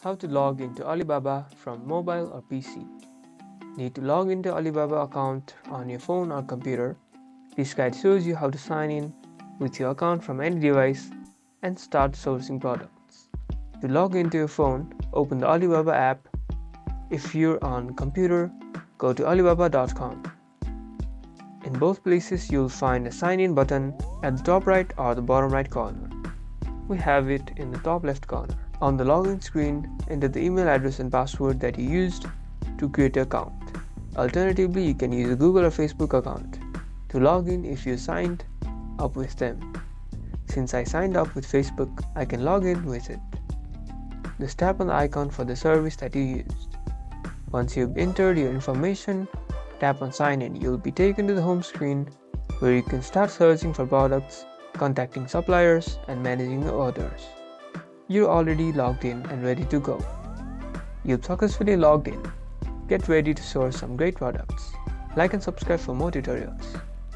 How to log into Alibaba from mobile or PC. Need to log into Alibaba account on your phone or computer. This guide shows you how to sign in with your account from any device and start sourcing products. To log into your phone, open the Alibaba app. If you're on computer, go to alibaba.com. In both places, you'll find a sign in button at the top right or the bottom right corner. We have it in the top left corner. On the login screen, enter the email address and password that you used to create your account. Alternatively, you can use a Google or Facebook account to log in if you signed up with them. Since I signed up with Facebook, I can log in with it. Just tap on the icon for the service that you used. Once you've entered your information, tap on sign in. You'll be taken to the home screen where you can start searching for products, contacting suppliers, and managing the orders. You're already logged in and ready to go. You've successfully logged in. Get ready to source some great products. Like and subscribe for more tutorials.